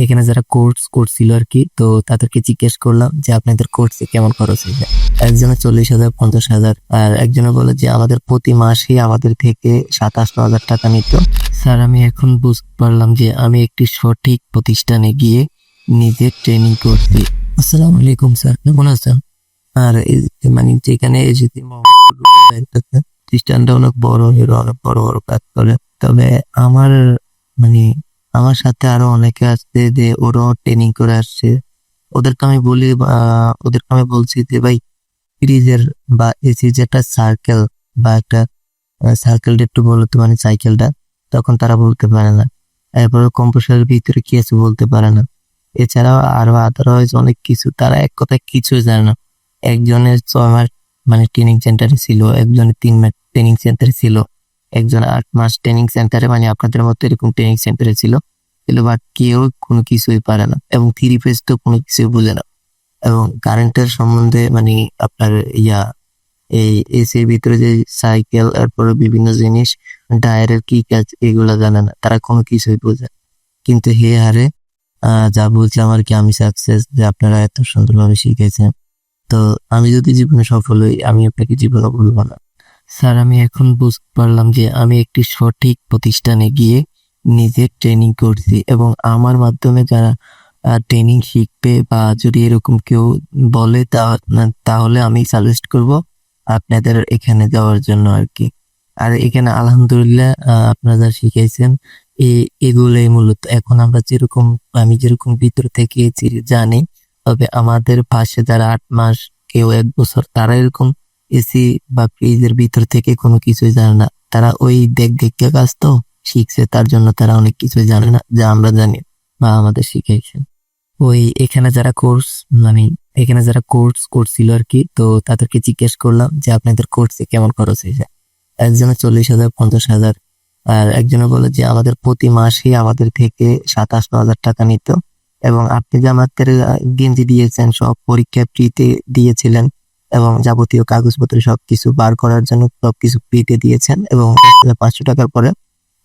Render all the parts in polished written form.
এখানে যারা কোর্স করছিল আর কি, তো তাদেরকে জিজ্ঞেস করলাম যে আপনাদের কোর্সে কেমন খরচ হয়েছে। একজনের 40,000, 50,000, আর একজনে বলে যে আমাদের প্রতি মাসে আমাদের থেকে 27,000 টাকা নিত। স্যার, আমি এখন বুঝতে পারলাম যে আমি একটি সঠিক প্রতিষ্ঠানে গিয়ে নিজে ট্রেনিং করছি। আসসালামু আলাইকুম স্যার, কেমন আছেন? আর মানে যেখানে এসেছি প্রতিষ্ঠানটা অনেক বড়, এরা অনেক বড় বড় কাজ করে। তবে আমার মানে আমার সাথে আরো অনেকে আসছে যে ওরাও ট্রেনিং করে আসছে। ওদেরকে আমি বলছি যে ভাই, ফ্রিজের বা এসি যে একটা সার্কেল বা একটা সার্কেলটা একটু বলো তো, মানে সাইকেলটা। তখন তারা বলতে পারে না। এরপরে কম্প্রেসারের ভিতরে কি আছে বলতে পারে না। এছাড়াও আরো আদারওয়াইজ অনেক কিছু, তারা এক কথায় কিছুই জানে না। একজনের 6 মাস মানে ট্রেনিং সেন্টারে ছিল, একজনের 3 মাস ট্রেনিং সেন্টারে ছিল, একজন 8 মাস ট্রেনিং সেন্টারে, মানে আপনাদের মতো এরকম ট্রেনিং সেন্টারে ছিল। বাট কেউ কোনো কিছুই পারে না, এবং 3 ফেজ তো কোনো কিছুই বুঝে না। এবং কারেন্টের সম্বন্ধে মানে আপনার এই এসির ভিতরে যে সাইকেল, এরপরে বিভিন্ন জিনিস, ডায়ারের কি কাজ, এগুলা জানে না, তারা কোনো কিছুই বোঝে না। কিন্তু হে হারে যা বুঝলাম আর কি, আমি সাকসেস যে আপনারা এত সুন্দরভাবে শিখেছেন। তো আমি যদি জীবনে সফল হই, আমি আপনাকে জীবনে ভুলবো না। স্যার, আমি এখন বুঝতে পারলাম যে আমি একটি সঠিক প্রতিষ্ঠানে গিয়ে নিজে ট্রেনিং করছি, এবং আমার মাধ্যমে যারা ট্রেনিং শিখবে বা যদি এরকম কেউ বলে তাহলে আমি সাজেস্ট করব আপনাদের এখানে যাওয়ার জন্য আর কি। আর এখানে আলহামদুলিল্লাহ আপনারা যা শিখাইছেন এগুলোই মূলত এখন আমি যেরকম ভিতর থেকে জানি। তবে আমাদের পাশে যারা 8 মাস, কেউ 1 বছর, তারা এরকম এসি বা ফ্রিজের ভিতর থেকে কোনো কিছুই জানে না। তারা ওই দেখে কাজ তো শিখছে, তার জন্য তারা অনেক কিছুই জানে না যা আমরা জানি বা আমাদের শিখাইছে। এখানে যারা কোর্স করছিল আর কি, তো তাদেরকে জিজ্ঞেস করলাম যে আপনাদের কোর্সে কেমন খরচ হয়েছে। একজনের 40,000, 50,000, আর একজনে বলে যে আমাদের প্রতি মাসে আমাদের থেকে 27,000 টাকা নিত। এবং আপনি যে আমাদের গেঞ্জি দিয়েছেন, সব পরীক্ষা ফ্রিতে দিয়েছিলেন, এবং যাবতীয় কাগজপত্র সবকিছু বার করার জন্য সবকিছু ফ্রিতে দিয়েছেন, এবং 500 টাকার পরে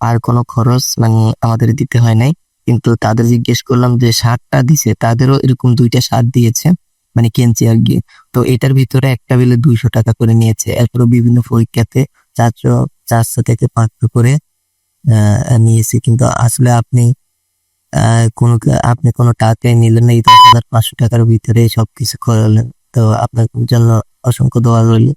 আর কোনো খরচ মানে আমাদের দিতে হয় নাই। কিন্তু তাদের জিজ্ঞেস করলাম যে শার্টটা দিছে, তাদেরও এরকম 2টা শার্ট দিয়েছে, মানে কেঞ্চি আর কি। তো এটার ভিতরে একটা বিলে 200 টাকা করে নিয়েছে। এরপরে বিভিন্ন পরীক্ষাতে 400 থেকে 500 করে নিয়েছি। কিন্তু আসলে আপনি কোনো টাকাই নিলেন না, এই 10,500 টাকার ভিতরে সবকিছু করালেন। তো আপনার জন্য অসংখ্য দোয়া রইল।